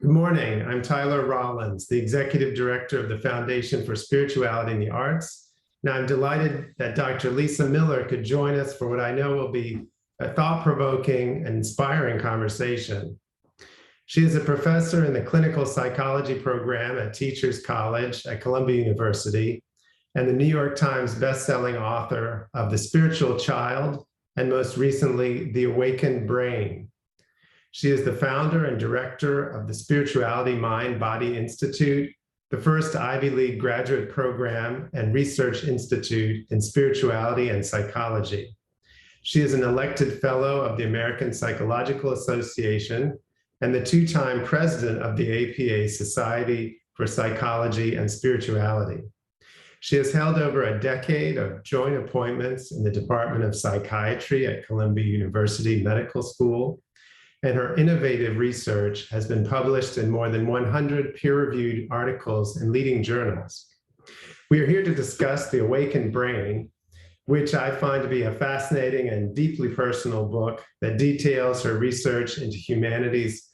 Good morning. I'm Tyler Rollins, the Executive Director of the Foundation for Spirituality in the Arts. Now, I'm delighted that Dr. Lisa Miller could join us for what I know will be a thought-provoking and inspiring conversation. She is a professor in the clinical psychology program at Teachers College at Columbia University and the New York Times bestselling author of The Spiritual Child and most recently, The Awakened Brain. She is the founder and director of the Spirituality Mind Body Institute, the first Ivy League graduate program and research institute in spirituality and psychology. She is an elected fellow of the American Psychological Association and the two-time president of the APA Society for Psychology and Spirituality. She has held over a decade of joint appointments in the Department of Psychiatry at Columbia University Medical School, and her innovative research has been published in more than 100 peer-reviewed articles in leading journals. We are here to discuss The Awakened Brain, which I find to be a fascinating and deeply personal book that details her research into humanity's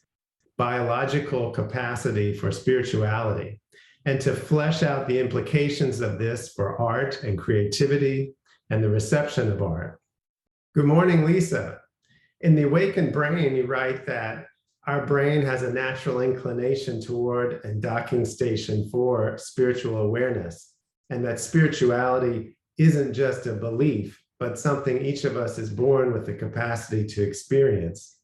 biological capacity for spirituality, and to flesh out the implications of this for art and creativity and the reception of art. Good morning, Lisa. In The Awakened Brain, you write that our brain has a natural inclination toward a docking station for spiritual awareness, and that spirituality isn't just a belief, but something each of us is born with the capacity to experience.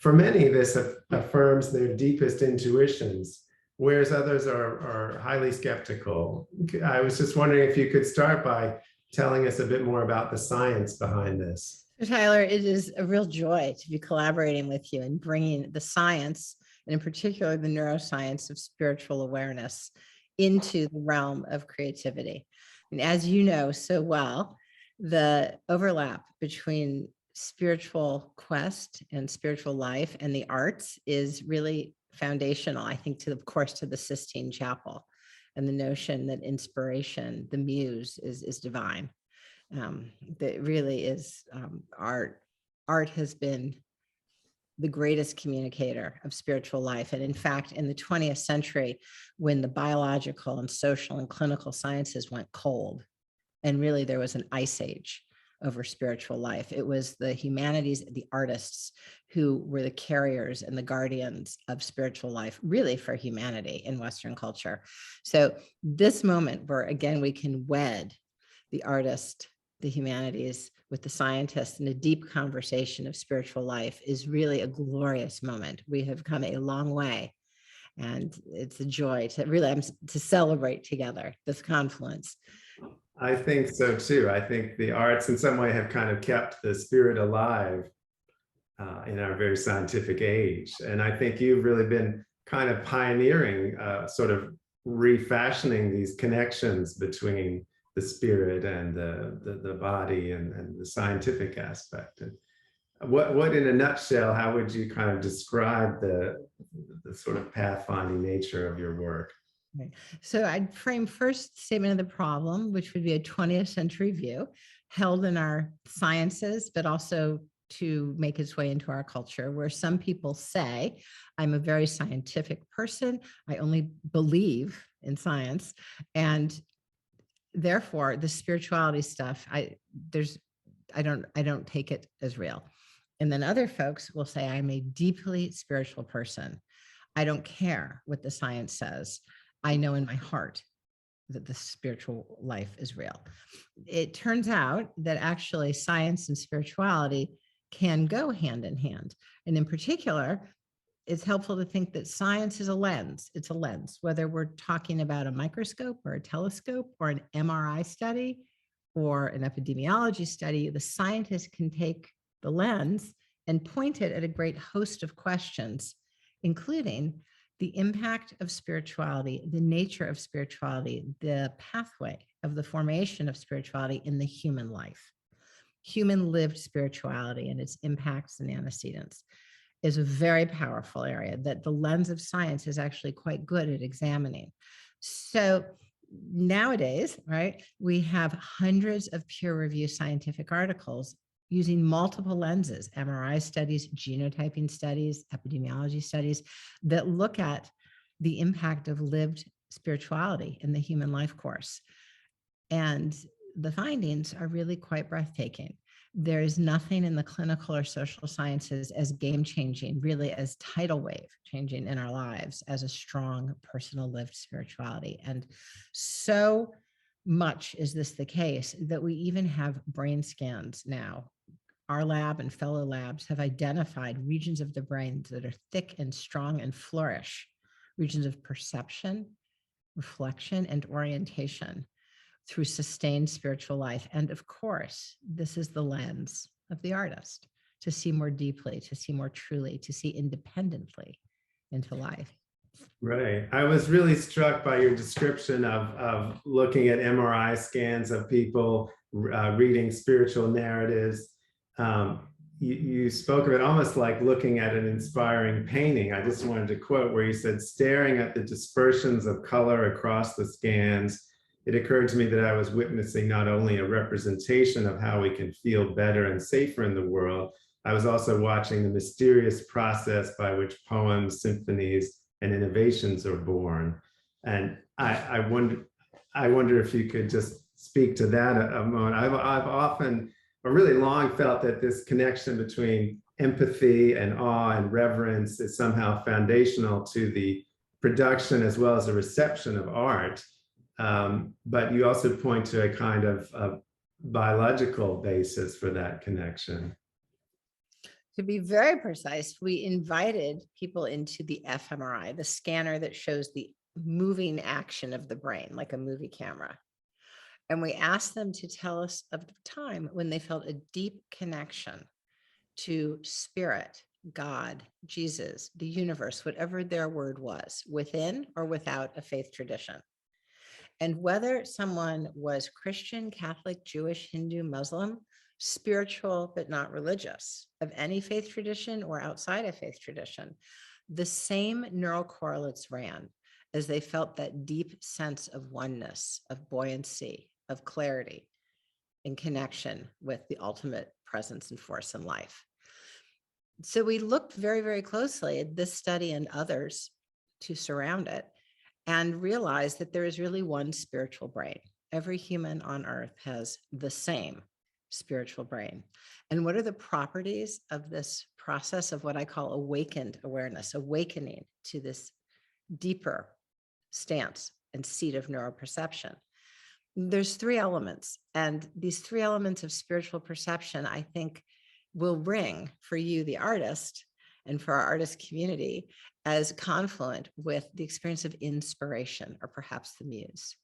For many, this affirms their deepest intuitions, whereas others are highly skeptical. I was just wondering if you could start by telling us a bit more about the science behind this. Tyler, it is a real joy to be collaborating with you and bringing the science, and in particular, the neuroscience of spiritual awareness into the realm of creativity. And as you know so well, the overlap between spiritual quest and spiritual life and the arts is really foundational, I think, to, of course, to the Sistine Chapel and the notion that inspiration, the muse, is divine. That really is art. Art has been the greatest communicator of spiritual life. And in fact, in the 20th century, when the biological and social and clinical sciences went cold, and really there was an ice age over spiritual life, it was the humanities, the artists, who were the carriers and the guardians of spiritual life, really for humanity in Western culture. So this moment where, again, we can wed the artist, the humanities with the scientists in a deep conversation of spiritual life is really a glorious moment. We have come a long way, and it's a joy to really to celebrate together this confluence. I think so too. I think the arts in some way have kind of kept the spirit alive in our very scientific age. And I think you've really been kind of pioneering, sort of refashioning these connections between the spirit and the body and the scientific aspect. And what in a nutshell, how would you kind of describe the sort of pathfinding nature of your work? Right. So I'd frame first statement of the problem, which would be a 20th century view held in our sciences, but also to make its way into our culture, where some people say, I'm a very scientific person, I only believe in science, and therefore the spirituality stuff, I don't take it as real. And then other folks will say, I'm a deeply spiritual person. I don't care what the science says. I know in my heart that the spiritual life is real. It turns out that actually science and spirituality can go hand in hand. And in particular, it's helpful to think that science is a lens. It's a lens, whether we're talking about a microscope or a telescope or an MRI study or an epidemiology study. The scientist can take the lens and point it at a great host of questions, including the impact of spirituality, the nature of spirituality, the pathway of the formation of spirituality in the human life. Human lived spirituality and its impacts and antecedents is a very powerful area that the lens of science is actually quite good at examining. So nowadays, right, we have hundreds of peer-reviewed scientific articles using multiple lenses, MRI studies, genotyping studies, epidemiology studies that look at the impact of lived spirituality in the human life course. And the findings are really quite breathtaking. There is nothing in the clinical or social sciences as game-changing, really as tidal wave changing in our lives as a strong personal lived spirituality. And so much is this the case that we even have brain scans now. Our lab and fellow labs have identified regions of the brain that are thick and strong and flourish, regions of perception, reflection, and orientation through sustained spiritual life. And of course, this is the lens of the artist, to see more deeply, to see more truly, to see independently into life. Right. I was really struck by your description of looking at MRI scans of people reading spiritual narratives. You spoke of it almost like looking at an inspiring painting. I just wanted to quote where you said, staring at the dispersions of color across the scans, it occurred to me that I was witnessing not only a representation of how we can feel better and safer in the world, I was also watching the mysterious process by which poems, symphonies, and innovations are born. And I wonder if you could just speak to that a moment. I've often, or really long, felt that this connection between empathy and awe and reverence is somehow foundational to the production as well as the reception of art. But you also point to a kind of biological basis for that connection. To be very precise, we invited people into the Fmri, the scanner that shows the moving action of the brain, like a movie camera. And we asked them to tell us of the time when they felt a deep connection to spirit, God, Jesus, the universe, whatever their word was, within or without a faith tradition. And whether someone was Christian, Catholic, Jewish, Hindu, Muslim, spiritual, but not religious, of any faith tradition or outside a faith tradition, the same neural correlates ran as they felt that deep sense of oneness, of buoyancy, of clarity, in connection with the ultimate presence and force in life. So we looked very, very closely at this study and others to surround it and realized that there is really one spiritual brain. Every human on earth has the same spiritual brain. And what are the properties of this process of what I call awakened awareness, awakening to this deeper stance and seat of neuroperception? There's three elements, and these three elements of spiritual perception, I think, will ring for you, the artist, and for our artist community as confluent with the experience of inspiration, or perhaps the muse,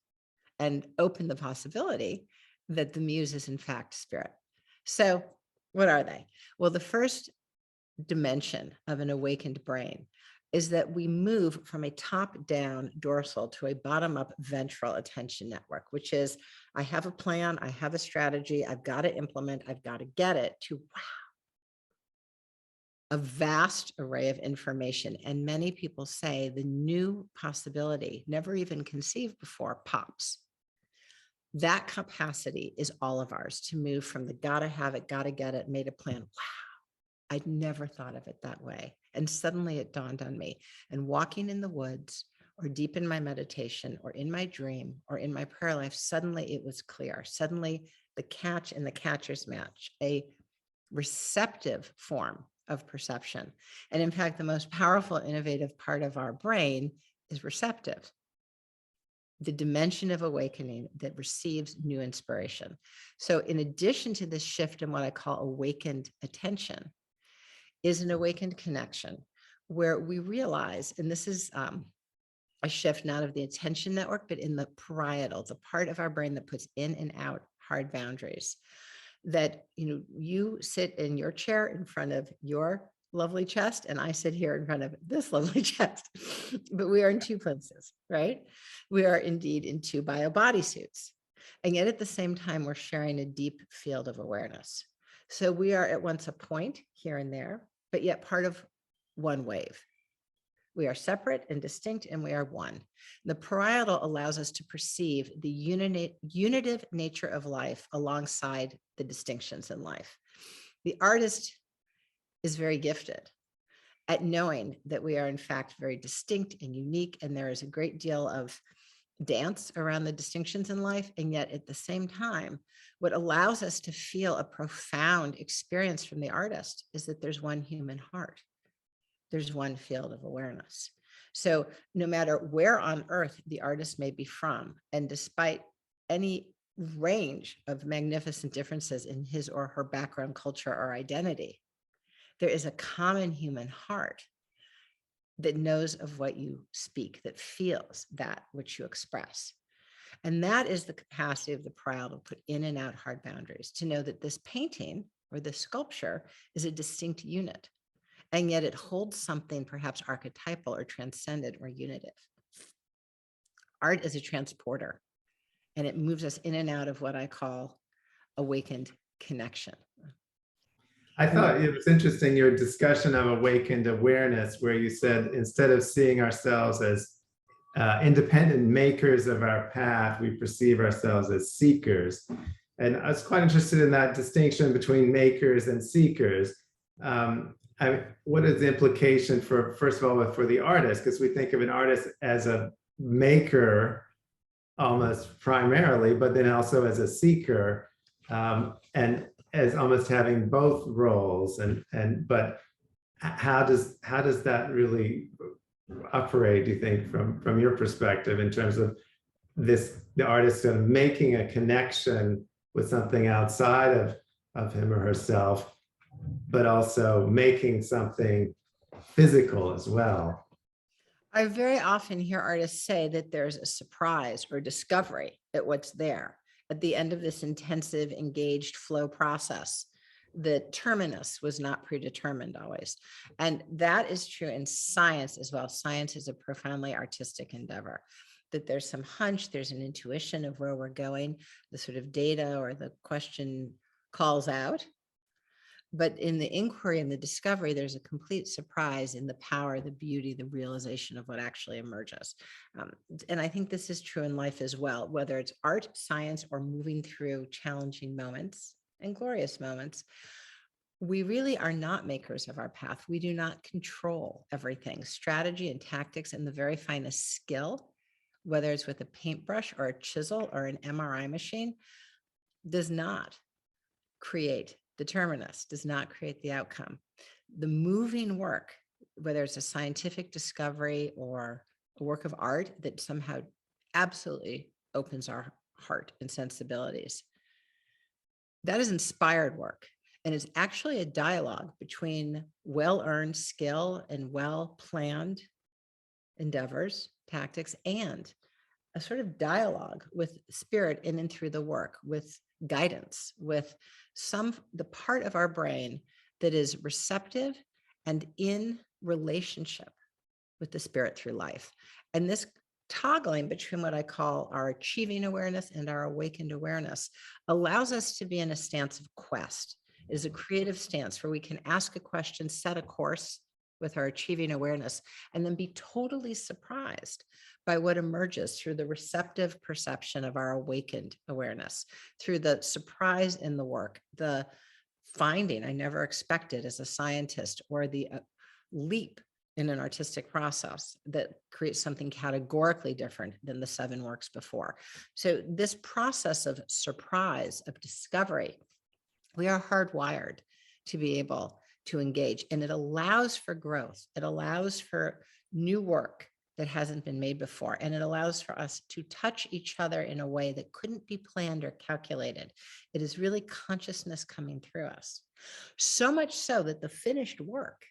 and open the possibility that the muse is in fact spirit. So what are they? Well, the first dimension of an awakened brain is that we move from a top-down dorsal to a bottom-up ventral attention network, which is, I have a plan, I have a strategy, I've got to implement, I've got to get it, to wow, a vast array of information. And many people say the new possibility, never even conceived before, pops. That capacity is all of ours to move from the gotta have it, gotta get it, made a plan. Wow, I'd never thought of it that way. And suddenly it dawned on me. And walking in the woods, or deep in my meditation, or in my dream, or in my prayer life, suddenly it was clear. Suddenly the catch and the catcher's match, a receptive form of perception. And in fact, the most powerful, innovative part of our brain is receptive, the dimension of awakening that receives new inspiration. So in addition to this shift in what I call awakened attention, is an awakened connection where we realize, and this is a shift not of the attention network, but in the parietal, the part of our brain that puts in and out hard boundaries, that you sit in your chair in front of your lovely chest, and I sit here in front of this lovely chest, but we are in two places, right? We are indeed in two bio bodysuits, and yet at the same time, we're sharing a deep field of awareness. So we are at once a point here and there, but yet part of one wave. We are separate and distinct, and we are one. The parietal allows us to perceive the unitive nature of life alongside the distinctions in life. The artist is very gifted at knowing that we are in fact very distinct and unique, and there is a great deal of dance around the distinctions in life. And yet at the same time, what allows us to feel a profound experience from the artist is that there's one human heart. There's one field of awareness. So no matter where on earth the artist may be from, and despite any range of magnificent differences in his or her background, culture, or identity, there is a common human heart that knows of what you speak, that feels that which you express. And that is the capacity of the parietal to put in and out hard boundaries, to know that this painting or this sculpture is a distinct unit, and yet it holds something perhaps archetypal or transcendent or unitive. Art is a transporter, and it moves us in and out of what I call awakened connection. I thought it was interesting, your discussion of awakened awareness, where you said instead of seeing ourselves as independent makers of our path, we perceive ourselves as seekers. And I was quite interested in that distinction between makers and seekers. What is the implication for, first of all, for the artist? Because we think of an artist as a maker almost primarily, but then also as a seeker, and as almost having both roles. But how does that really operate, do you think, from your perspective, in terms of the artist sort of making a connection with something outside of him or herself, but also making something physical as well? I very often hear artists say that there's a surprise or discovery at what's there at the end of this intensive, engaged flow process. The terminus was not predetermined always. And that is true in science as well. Science is a profoundly artistic endeavor, that there's some hunch, there's an intuition of where we're going, the sort of data or the question calls out. But in the inquiry and the discovery, there's a complete surprise in the power, the beauty, the realization of what actually emerges. And I think this is true in life as well, whether it's art, science, or moving through challenging moments and glorious moments. We really are not makers of our path. We do not control everything. Strategy and tactics and the very finest skill, whether it's with a paintbrush or a chisel or an MRI machine, does not create the terminus, does not create the outcome. The moving work, whether it's a scientific discovery or a work of art that somehow absolutely opens our heart and sensibilities, that is inspired work. And it's actually a dialogue between well-earned skill and well-planned endeavors, tactics, and a sort of dialogue with spirit in and through the work, with guidance, with the part of our brain that is receptive and in relationship with the spirit through life. And this toggling between what I call our achieving awareness and our awakened awareness allows us to be in a stance of quest. It is a creative stance where we can ask a question, set a course with our achieving awareness, and then be totally surprised by what emerges through the receptive perception of our awakened awareness, through the surprise in the work, the finding I never expected as a scientist, or the leap in an artistic process that creates something categorically different than the 7 works before. So this process of surprise, of discovery, we are hardwired to be able to engage, and it allows for growth. It allows for new work that hasn't been made before, and it allows for us to touch each other in a way that couldn't be planned or calculated. It is really consciousness coming through us. So much so that the finished work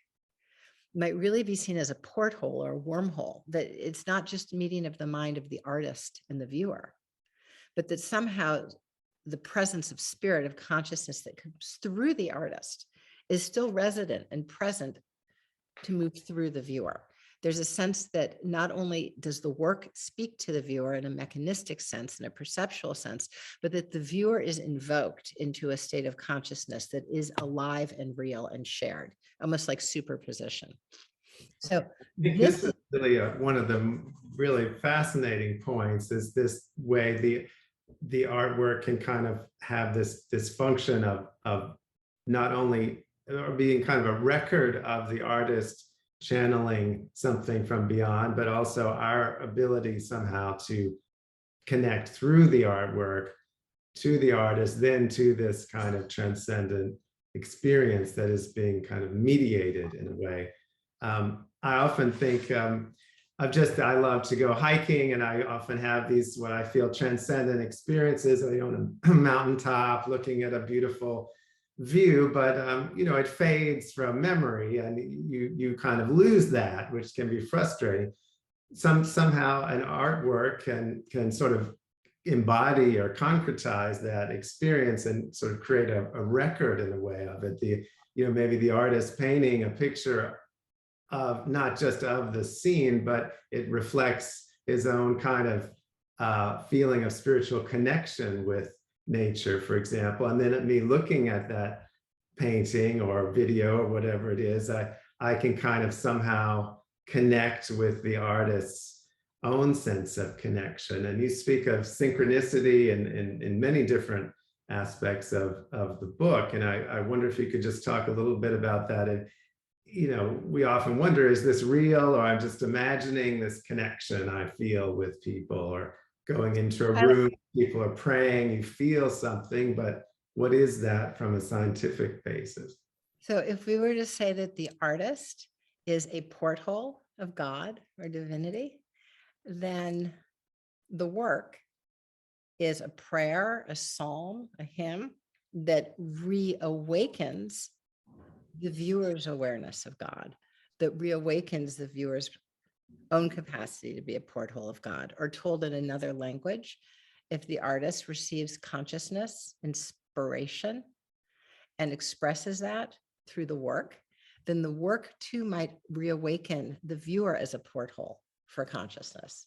might really be seen as a porthole or a wormhole, that it's not just a meeting of the mind of the artist and the viewer, but that somehow the presence of spirit, of consciousness that comes through the artist is still resident and present to move through the viewer. There's a sense that not only does the work speak to the viewer in a mechanistic sense, in a perceptual sense, but that the viewer is invoked into a state of consciousness that is alive and real and shared, almost like superposition. So This is really one of the really fascinating points is this way the artwork can kind of have this function of not only or being kind of a record of the artist channeling something from beyond, but also our ability somehow to connect through the artwork to the artist, then to this kind of transcendent experience that is being kind of mediated in a way. I often think I love to go hiking, and I often have these what I feel transcendent experiences. On a mountaintop looking at a beautiful view, but it fades from memory, and you kind of lose that, which can be frustrating. Somehow an artwork can sort of embody or concretize that experience and sort of create a record in a way of it. Maybe the artist painting a picture of not just of the scene, but it reflects his own kind of feeling of spiritual connection with nature, for example. And then me looking at that painting or video or whatever it is, I can kind of somehow connect with the artist's own sense of connection. And you speak of synchronicity in many different aspects of the book. And I wonder if you could just talk a little bit about that. And we often wonder, is this real, or I'm just imagining this connection I feel with people, or going into a room, people are praying, you feel something, but what is that from a scientific basis? So if we were to say that the artist is a porthole of God or divinity, then the work is a prayer, a psalm, a hymn that reawakens the viewer's awareness of God, that reawakens the viewer's own capacity to be a porthole of God. Or told in another language, if the artist receives consciousness, inspiration, and expresses that through the work, then the work too might reawaken the viewer as a porthole for consciousness.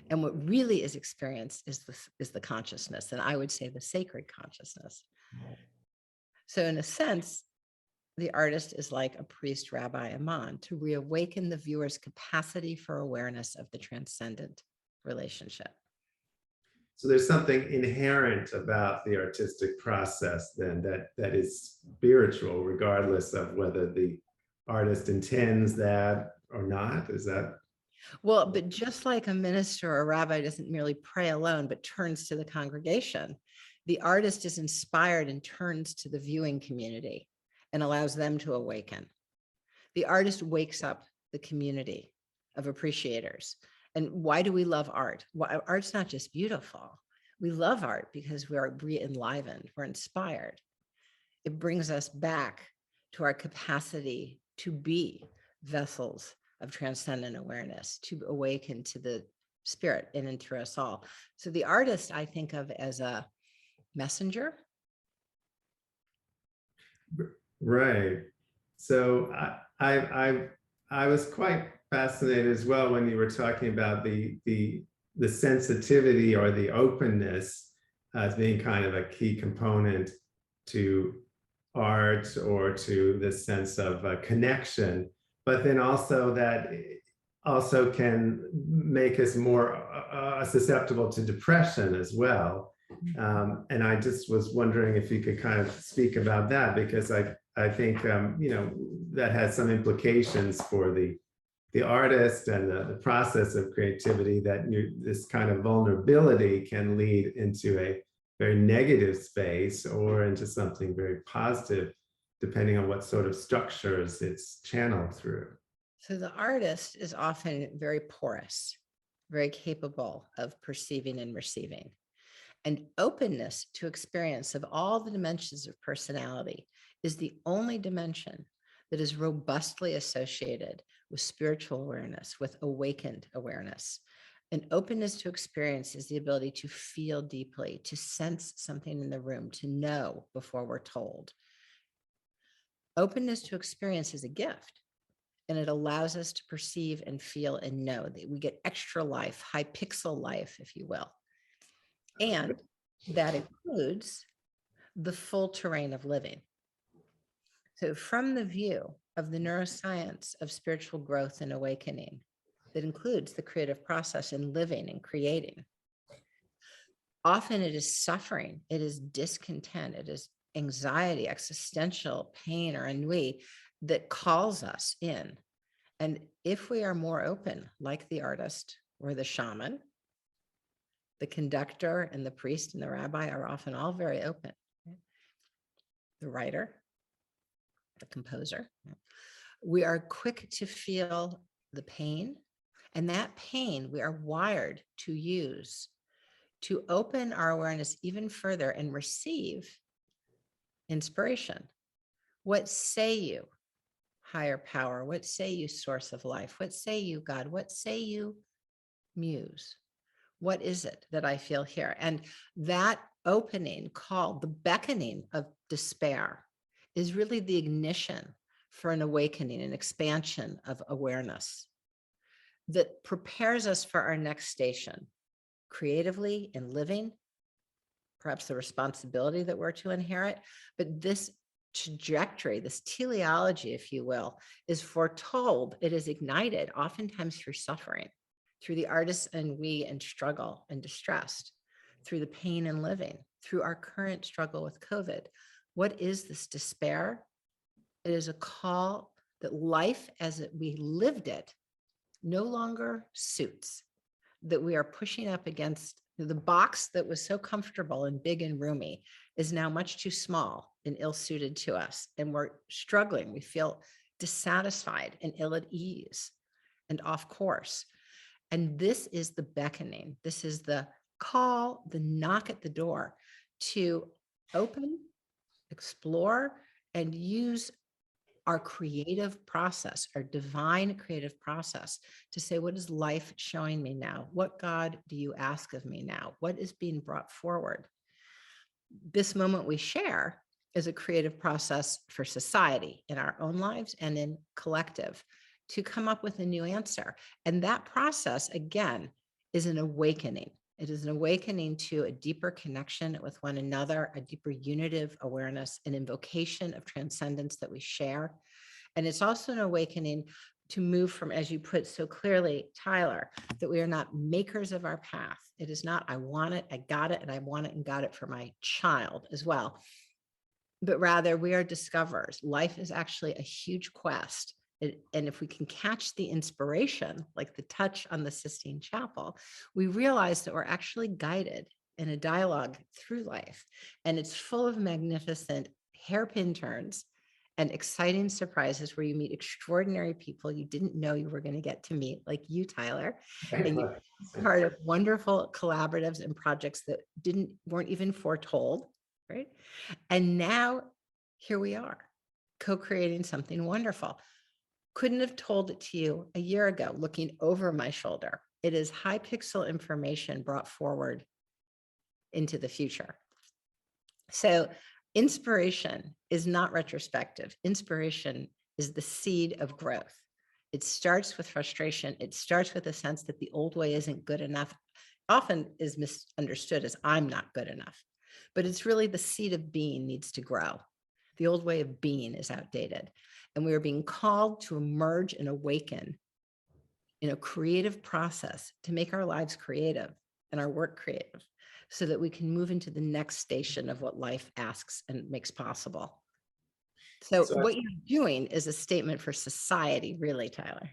And what really is experienced is the consciousness, and I would say the sacred consciousness. So in a sense, the artist is like a priest, rabbi, imam, to reawaken the viewer's capacity for awareness of the transcendent relationship. So there's something inherent about the artistic process then that is spiritual, regardless of whether the artist intends that or not. Is that? Well, but just like a minister or a rabbi doesn't merely pray alone, but turns to the congregation, the artist is inspired and turns to the viewing community and allows them to awaken. The artist wakes up the community of appreciators. And why do we love art? Well, art's not just beautiful. We love art because we are re-enlivened, we're inspired. It brings us back to our capacity to be vessels of transcendent awareness, to awaken to the spirit in and through us all. So the artist I think of as a messenger. Right. So I was quite fascinated as well when you were talking about the sensitivity or the openness as being kind of a key component to art or to this sense of connection, but then also that also can make us more susceptible to depression as well. And I just was wondering if you could kind of speak about that, because I think that has some implications for the artist and the process of creativity, that this kind of vulnerability can lead into a very negative space or into something very positive, depending on what sort of structures it's channeled through. So the artist is often very porous, very capable of perceiving and receiving. And openness to experience of all the dimensions of personality is the only dimension that is robustly associated with spiritual awareness, with awakened awareness. And openness to experience is the ability to feel deeply, to sense something in the room, to know before we're told. Openness to experience is a gift, and it allows us to perceive and feel and know that we get extra life, high pixel life, if you will. And that includes the full terrain of living. So from the view of the neuroscience of spiritual growth and awakening, that includes the creative process in living and creating. Often it is suffering, it is discontent, it is anxiety, existential pain, or ennui that calls us in. And if we are more open, like the artist or the shaman, the conductor and the priest and the rabbi are often all very open. The writer, the composer, we are quick to feel the pain, and that pain we are wired to use to open our awareness even further and receive inspiration. What say you, higher power? What say you, source of life? What say you, God? What say you, muse? What is it that I feel here? And that opening called the beckoning of despair is really the ignition for an awakening, an expansion of awareness that prepares us for our next station, creatively in living, perhaps the responsibility that we're to inherit. But this trajectory, this teleology, if you will, is foretold. It is ignited oftentimes through suffering, through the artist and we and struggle and distressed, through the pain in living, through our current struggle with COVID. What is this despair? It is a call that life as we lived it no longer suits, that we are pushing up against. The box that was so comfortable and big and roomy is now much too small and ill-suited to us. And we're struggling. We feel dissatisfied and ill at ease and off course. And this is the beckoning. This is the call, the knock at the door to open, explore, and use our creative process, our divine creative process, to say, what is life showing me now? What God do you ask of me now? What is being brought forward? This moment we share is a creative process for society in our own lives and in collective to come up with a new answer. And that process, again, is an awakening. It is an awakening to a deeper connection with one another, a deeper unitive awareness, an invocation of transcendence that we share. And it's also an awakening to move from, as you put so clearly, Tyler, that we are not makers of our path. It is not, I want it, I got it, and I want it and got it for my child as well. But rather, we are discoverers. Life is actually a huge quest. And if we can catch the inspiration, like the touch on the Sistine Chapel, we realize that we're actually guided in a dialogue through life. And it's full of magnificent hairpin turns and exciting surprises where you meet extraordinary people you didn't know you were going to get to meet, like you, Tyler, and you part of wonderful collaboratives and projects that weren't even foretold, right? And now here we are, co-creating something wonderful. Couldn't have told it to you a year ago, looking over my shoulder. It is high pixel information brought forward into the future. So inspiration is not retrospective. Inspiration is the seed of growth. It starts with frustration. It starts with a sense that the old way isn't good enough. Often is misunderstood as I'm not good enough, but it's really the seed of being needs to grow. The old way of being is outdated. And we are being called to emerge and awaken in a creative process to make our lives creative and our work creative so that we can move into the next station of what life asks and makes possible. So what you're doing is a statement for society, really, Tyler.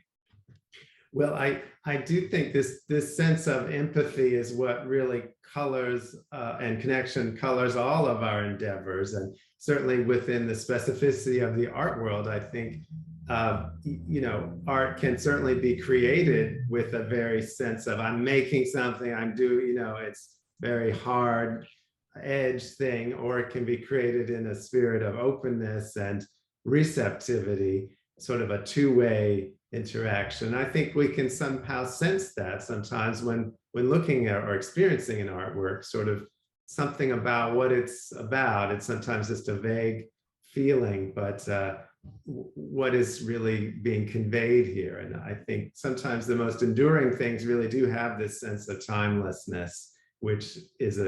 Well, I do think this sense of empathy is what really colors and connection colors all of our endeavors, and certainly within the specificity of the art world, I think art can certainly be created with a very sense of I'm making something, I'm doing, it's very hard edge thing, or it can be created in a spirit of openness and receptivity, sort of a two-way interaction. I think we can somehow sense that sometimes when looking at or experiencing an artwork, sort of something about what it's about. It's sometimes just a vague feeling, but what is really being conveyed here? And I think sometimes the most enduring things really do have this sense of timelessness, which is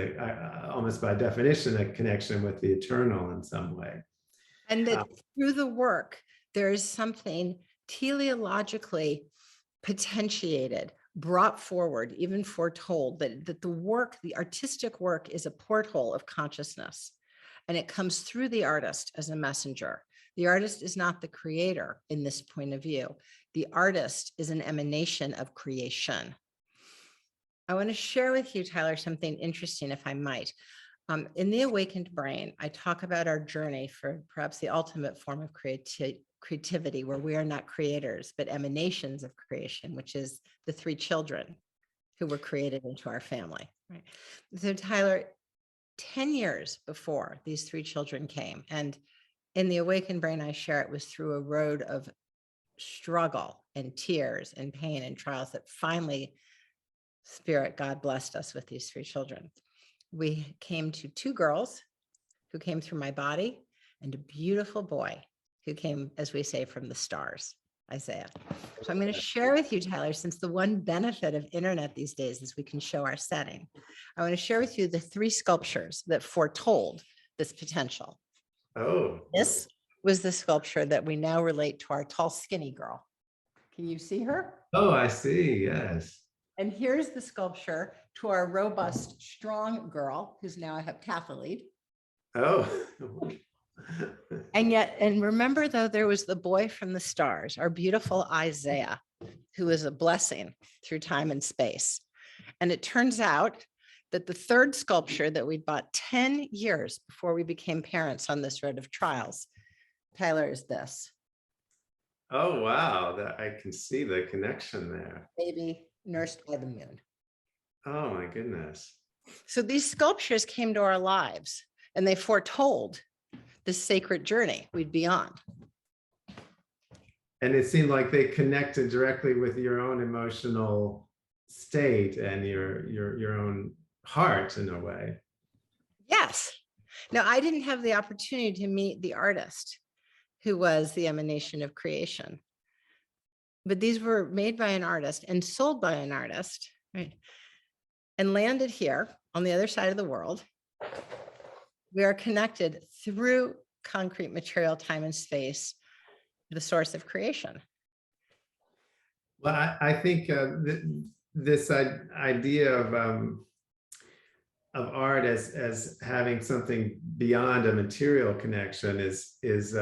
almost by definition a connection with the eternal in some way. And that through the work, there is something teleologically potentiated, brought forward, even foretold that the work, the artistic work, is a porthole of consciousness. And it comes through the artist as a messenger. The artist is not the creator in this point of view. The artist is an emanation of creation. I want to share with you, Tyler, something interesting, if I might. In The Awakened Brain, I talk about our journey for perhaps the ultimate form of creativity, where we are not creators, but emanations of creation, which is the 3 children who were created into our family. Right? So, Tyler, 10 years before these 3 children came, and in The Awakened Brain, I share it was through a road of struggle and tears and pain and trials that finally, Spirit, God blessed us with these 3 children. We came to 2 girls who came through my body and a beautiful boy who came, as we say, from the stars, Isaiah. So I'm going to share with you, Tyler, since the one benefit of internet these days is we can show our setting. I want to share with you the 3 sculptures that foretold this potential. Oh. This was the sculpture that we now relate to our tall, skinny girl. Can you see her? Oh, I see. Yes. And here's the sculpture to our robust, strong girl, who's now a heptathlete. Oh. And remember, though, there was the boy from the stars, our beautiful Isaiah, who is a blessing through time and space. And it turns out that the 3rd sculpture that we bought 10 years before we became parents on this road of trials, Tyler, is this. Oh, wow. That I can see the connection there. Baby nursed by the moon. Oh, my goodness. So these sculptures came to our lives and they foretold this sacred journey we'd be on. And it seemed like they connected directly with your own emotional state and your own heart in a way. Yes. Now, I didn't have the opportunity to meet the artist who was the emanation of creation, but these were made by an artist and sold by an artist, right? And landed here on the other side of the world. We are connected through concrete material, time and space, the source of creation. Well, I think this idea of art as having something beyond a material connection is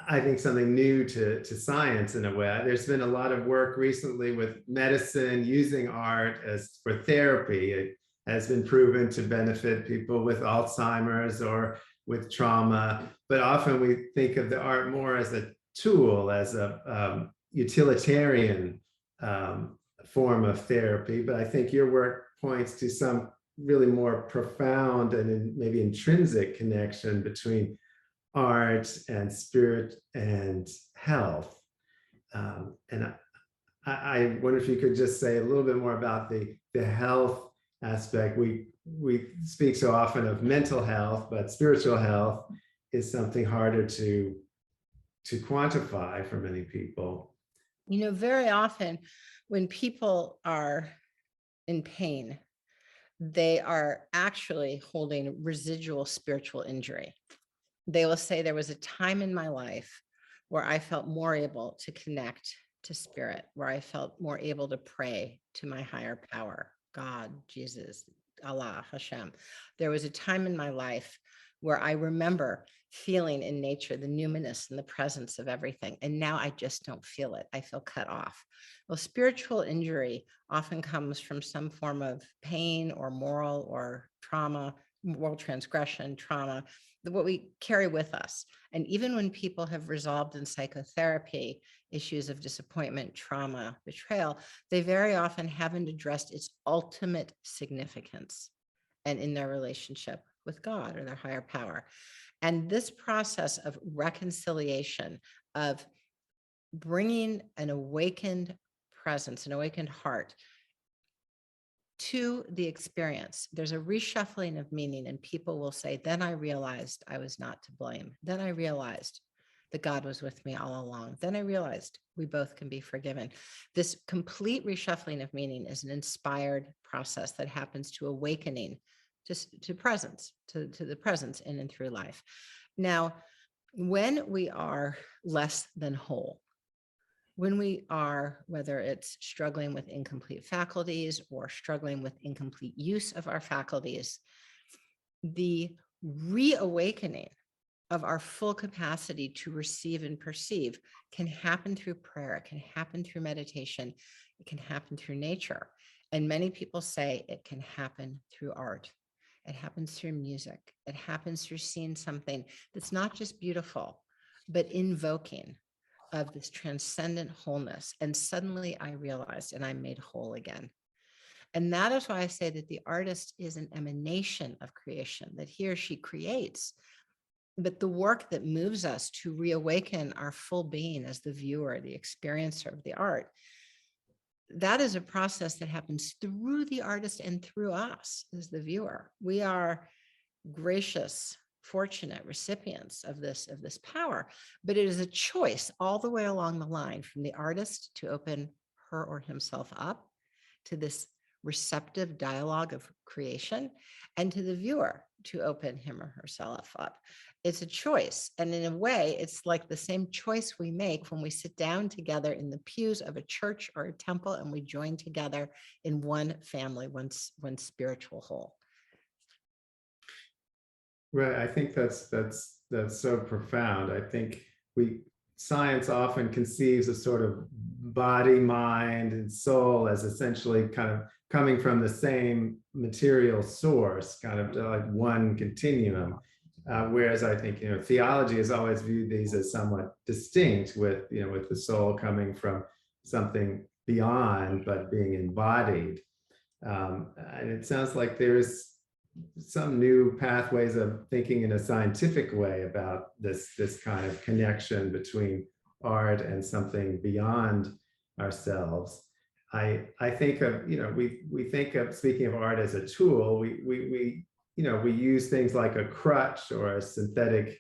I think something new to science in a way. There's been a lot of work recently with medicine using art as for therapy. It has been proven to benefit people with Alzheimer's or with trauma, but often we think of the art more as a tool, as a utilitarian form of therapy. But I think your work points to some really more profound and maybe intrinsic connection between art and spirit and health. And I wonder if you could just say a little bit more about the health aspect. We speak so often of mental health, but spiritual health is something harder to quantify for many people. You know, very often when people are in pain, they are actually holding residual spiritual injury. They will say, there was a time in my life where I felt more able to connect to spirit, where I felt more able to pray to my higher power, God, Jesus, Allah, Hashem. There was a time in my life where I remember feeling in nature the numinous and the presence of everything. And now I just don't feel it. I feel cut off. Well, spiritual injury often comes from some form of pain or moral or trauma, moral transgression, trauma, what we carry with us. And even when people have resolved in psychotherapy issues of disappointment, trauma, betrayal, they very often haven't addressed its ultimate significance and in their relationship with God or their higher power. And this process of reconciliation, of bringing an awakened presence, an awakened heart to the experience, there's a reshuffling of meaning, and people will say, then I realized I was not to blame. Then I realized that God was with me all along. Then I realized we both can be forgiven. This complete reshuffling of meaning is an inspired process that happens to awakening to presence, to the presence in and through life. Now, when we are less than whole, when we are, whether it's struggling with incomplete faculties or struggling with incomplete use of our faculties, the reawakening of our full capacity to receive and perceive can happen through prayer. It can happen through meditation. It can happen through nature. And many people say it can happen through art. It happens through music. It happens through seeing something that's not just beautiful, but invoking of this transcendent wholeness. And suddenly I realized, and I'm made whole again. And that is why I say that the artist is an emanation of creation, that he or she creates. But the work that moves us to reawaken our full being as the viewer, the experiencer of the art, that is a process that happens through the artist and through us as the viewer. We are gracious, fortunate recipients of this power, but it is a choice all the way along the line from the artist to open her or himself up to this receptive dialogue of creation, and to the viewer to open him or herself up. It's a choice. And in a way, it's like the same choice we make when we sit down together in the pews of a church or a temple and we join together in one family, one spiritual whole. Right. I think that's so profound. I think science often conceives a sort of body, mind, and soul as essentially kind of coming from the same material source, kind of like one continuum. Whereas I think, theology has always viewed these as somewhat distinct, with the soul coming from something beyond, but being embodied. And it sounds like there's some new pathways of thinking in a scientific way about this kind of connection between art and something beyond ourselves. I think of, we think of, speaking of art as a tool, we use things like a crutch or a synthetic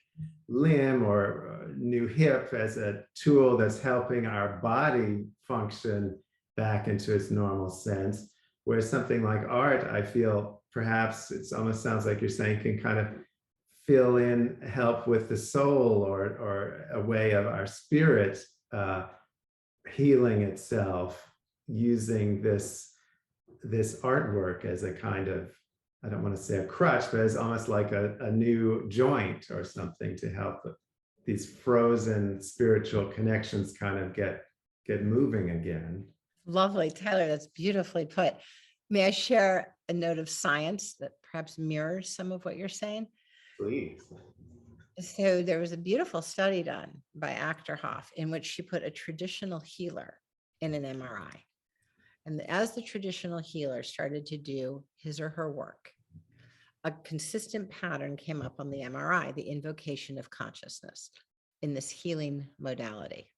limb or a new hip as a tool that's helping our body function back into its normal sense. Whereas something like art, I feel perhaps it almost sounds like you're saying, can kind of fill in, help with the soul, or a way of our spirit healing itself using this artwork as a kind of, I don't want to say a crutch, but as almost like a new joint or something to help these frozen spiritual connections kind of get moving again. Lovely, Tyler, that's beautifully put. May I share a note of science that perhaps mirrors some of what you're saying? Please. So there was a beautiful study done by Achterhoff in which she put a traditional healer in an MRI. And as the traditional healer started to do his or her work, a consistent pattern came up on the MRI, the invocation of consciousness in this healing modality.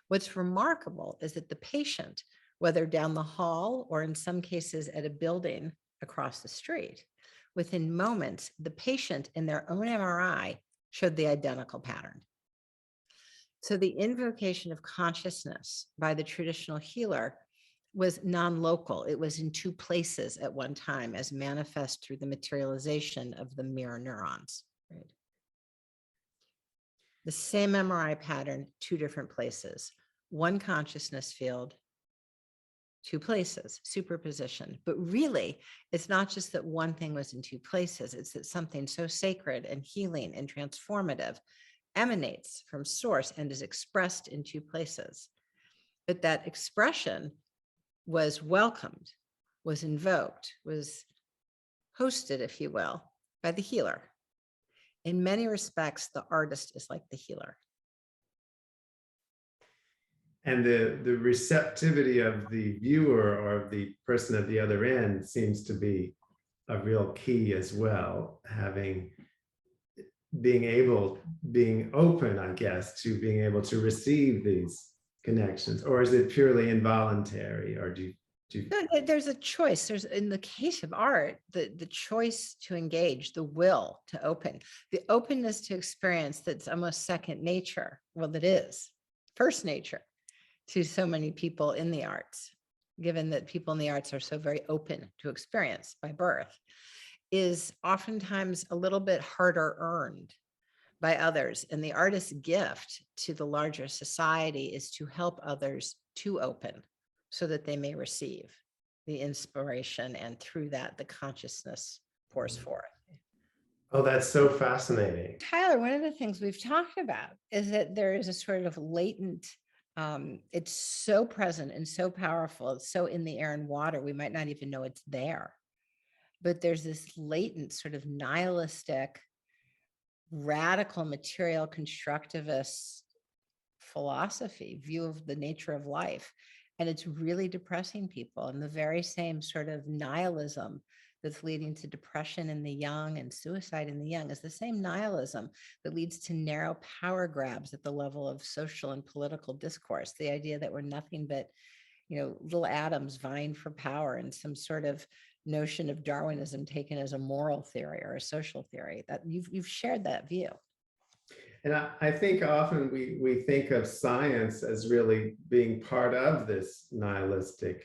What's remarkable is that the patient, whether down the hall or in some cases at a building across the street, within moments, the patient in their own MRI showed the identical pattern. So the invocation of consciousness by the traditional healer was non-local. It was in two places at one time, as manifest through the materialization of the mirror neurons. Right? The same MRI pattern, two different places, one consciousness field, two places, superposition. But really, it's not just that one thing was in two places, it's that something so sacred and healing and transformative emanates from source and is expressed in two places. But that expression was welcomed, was invoked, was hosted, if you will, by the healer. In many respects, the artist is like the healer. And the receptivity of the viewer or of the person at the other end seems to be a real key as well. Being open, I guess, to being able to receive these connections. Or is it purely involuntary? Or do you There's a choice. There's, in the case of art, the choice to engage, the will to open, the openness to experience that's almost second nature. Well, that is first nature to so many people in the arts, given that people in the arts are so very open to experience by birth, is oftentimes a little bit harder earned. by others. And the artist's gift to the larger society is to help others to open so that they may receive the inspiration. And through that, the consciousness pours forth. Oh, that's so fascinating. Tyler, one of the things we've talked about is that there is a sort of latent, it's so present and so powerful. It's so in the air and water, we might not even know it's there. But there's this latent sort of nihilistic, radical material constructivist philosophy, view of the nature of life. And it's really depressing people. And the very same sort of nihilism that's leading to depression in the young and suicide in the young is the same nihilism that leads to narrow power grabs at the level of social and political discourse. The idea that we're nothing but, little atoms vying for power, and some sort of notion of Darwinism taken as a moral theory or a social theory. That you've shared that view. And I think often we think of science as really being part of this nihilistic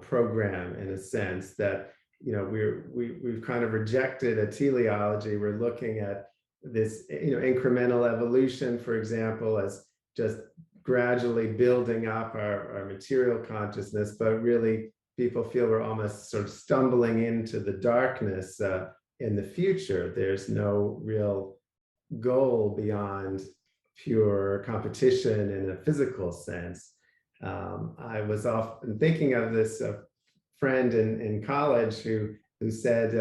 program, in a sense that, we've kind of rejected a teleology. We're looking at this, incremental evolution, for example, as just gradually building up our material consciousness, but really people feel we're almost sort of stumbling into the darkness in the future. There's no real goal beyond pure competition in a physical sense. I was often thinking of this friend in college who said,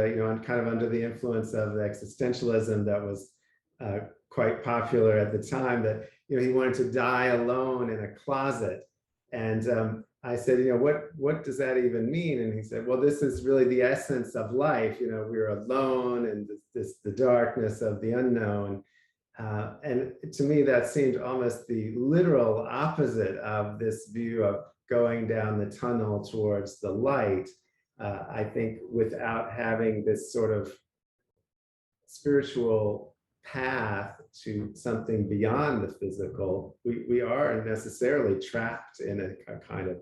kind of under the influence of the existentialism that was quite popular at the time, that he wanted to die alone in a closet. And I said, what does that even mean? And he said, well, this is really the essence of life. We're alone, and the darkness of the unknown. And to me, that seemed almost the literal opposite of this view of going down the tunnel towards the light. I think without having this sort of spiritual path to something beyond the physical, we are necessarily trapped in a kind of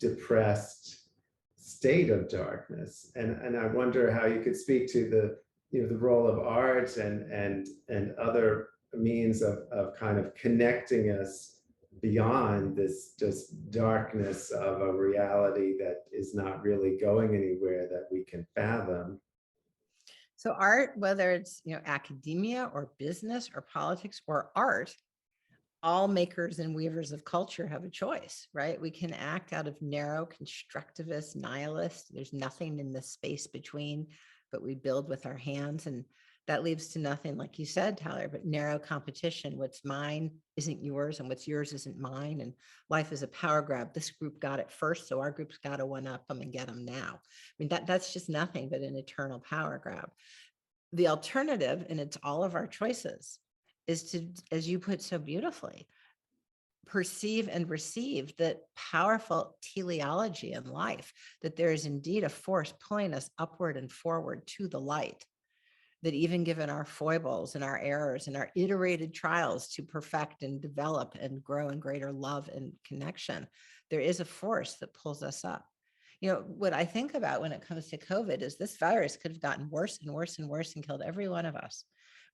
depressed state of darkness. And I wonder how you could speak to the role of art and other means of kind of connecting us beyond this just darkness of a reality that is not really going anywhere that we can fathom. So art, whether it's academia or business or politics or art, all makers and weavers of culture have a choice, right? We can act out of narrow, constructivist, nihilist. There's nothing in the space between, but we build with our hands. And that leaves to nothing, like you said, Tyler, but narrow competition. What's mine isn't yours, and what's yours isn't mine. And life is a power grab. This group got it first, so our group's got to one up them and get them now. I mean, that's just nothing but an eternal power grab. The alternative, and it's all of our choices, is to, as you put so beautifully, perceive and receive that powerful teleology in life, that there is indeed a force pulling us upward and forward to the light, that even given our foibles and our errors and our iterated trials to perfect and develop and grow in greater love and connection, there is a force that pulls us up. What I think about when it comes to COVID is this virus could have gotten worse and worse and worse and killed every one of us.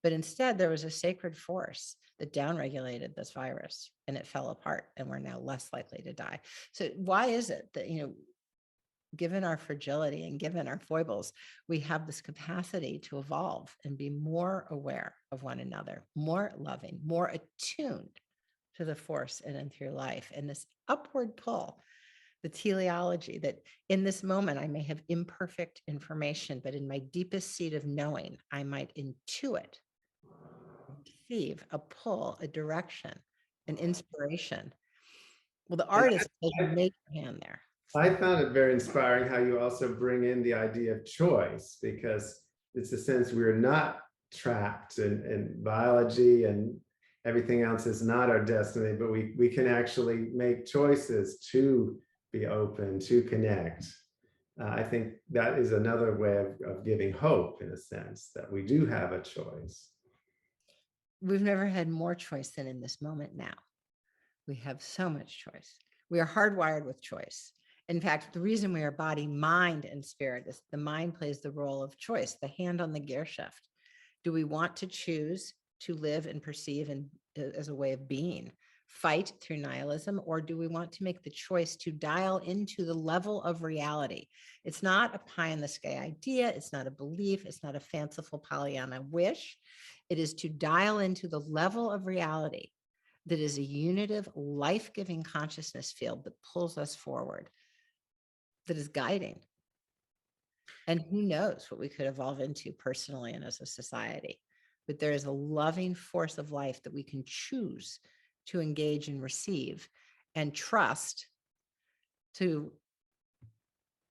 But instead, there was a sacred force that downregulated this virus, and it fell apart, and we're now less likely to die. So why is it that, given our fragility and given our foibles, we have this capacity to evolve and be more aware of one another, more loving, more attuned to the force in and through life, and this upward pull, the teleology, that in this moment I may have imperfect information, but in my deepest seat of knowing, I might intuit, perceive a pull, a direction, an inspiration. Well, the artist has a major hand there. I found it very inspiring how you also bring in the idea of choice, because it's a sense we're not trapped in biology, and everything else is not our destiny, but we can actually make choices to be open, to connect. I think that is another way of giving hope, in a sense, that we do have a choice. We've never had more choice than in this moment now. We have so much choice. We are hardwired with choice. In fact, the reason we are body, mind, and spirit is the mind plays the role of choice, the hand on the gear shift. Do we want to choose to live and perceive and as a way of being? Fight through nihilism, or do we want to make the choice to dial into the level of reality? It's not a pie in the sky idea. It's not a belief. It's not a fanciful Pollyanna wish. It is to dial into the level of reality that is a unitive, life-giving consciousness field that pulls us forward, that is guiding. And who knows what we could evolve into personally and as a society. But there is a loving force of life that we can choose to engage and receive and trust to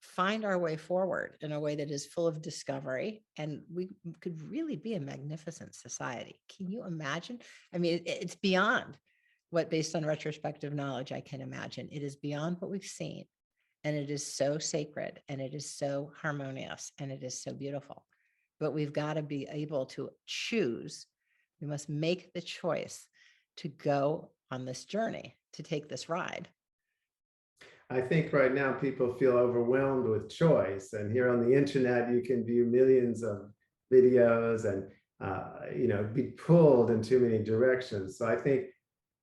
find our way forward in a way that is full of discovery. And we could really be a magnificent society. Can you imagine? I mean, it's beyond what, based on retrospective knowledge, I can imagine. It is beyond what we've seen. And it is so sacred, and it is so harmonious, and it is so beautiful. But we've got to be able to choose. We must make the choice to go on this journey, to take this ride. I think right now people feel overwhelmed with choice, and here on the internet you can view millions of videos and be pulled in too many directions. So I think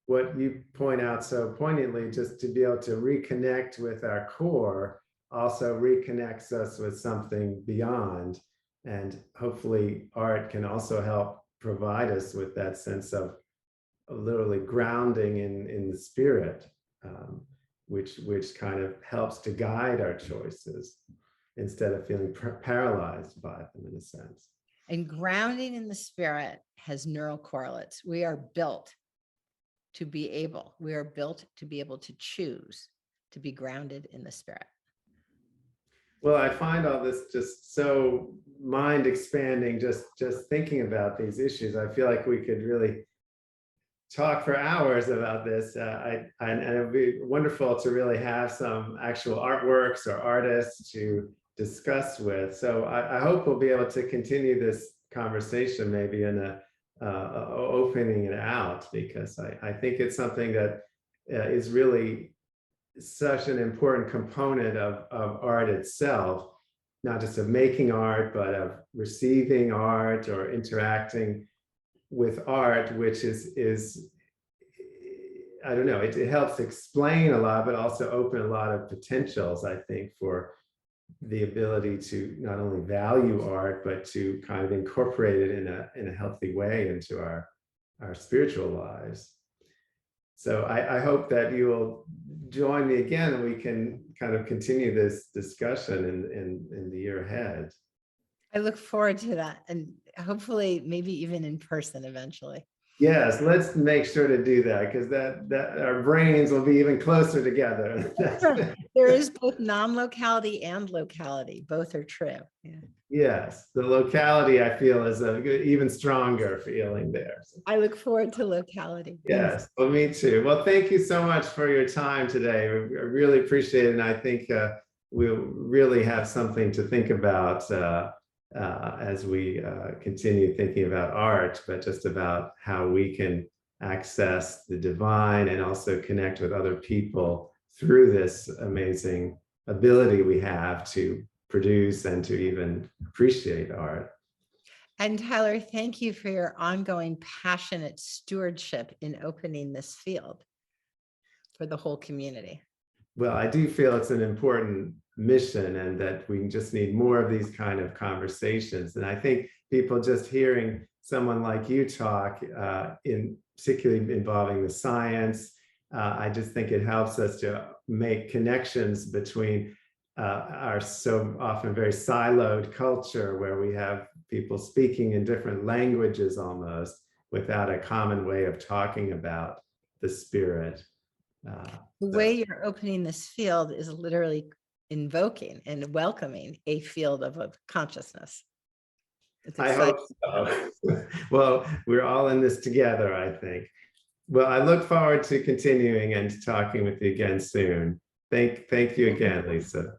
what you point out so poignantly, just to be able to reconnect with our core, also reconnects us with something beyond. And hopefully art can also help provide us with that sense of literally grounding in the spirit, which kind of helps to guide our choices instead of feeling paralyzed by them, in a sense. And grounding in the spirit has neural correlates. We are built to be able to choose to be grounded in the spirit. Well, I find all this just so mind expanding, just thinking about these issues. I feel like we could really talk for hours about this. And it would be wonderful to really have some actual artworks or artists to discuss with. So I hope we'll be able to continue this conversation maybe in opening it out, because I think it's something that is really such an important component of art itself, not just of making art, but of receiving art or interacting with art, which is I don't know, it helps explain a lot, but also open a lot of potentials, I think, for the ability to not only value art, but to kind of incorporate it in a healthy way into our spiritual lives. So I hope that you will join me again, and we can kind of continue this discussion in the year ahead. I look forward to that, and hopefully maybe even in person eventually. Yes, let's make sure to do that, because that our brains will be even closer together. There is both non-locality and locality. Both are true. Yeah. Yes, the locality, I feel, is a even stronger feeling there. I look forward to locality. Yes, well, me too. Well, thank you so much for your time today. I really appreciate it, and I think we'll really have something to think about as we continue thinking about art, but just about how we can access the divine and also connect with other people through this amazing ability we have to produce and to even appreciate art. And Tyler, thank you for your ongoing passionate stewardship in opening this field for the whole community. Well, I do feel it's an important mission, and that we just need more of these kind of conversations. And I think people just hearing someone like you talk, particularly involving the science, I just think it helps us to make connections between our so often very siloed culture, where we have people speaking in different languages almost, without a common way of talking about the spirit. The way you're opening this field is literally invoking and welcoming a field of consciousness. I hope so. Well, we're all in this together, I think. Well, I look forward to continuing and to talking with you again soon. Thank you again, Lisa.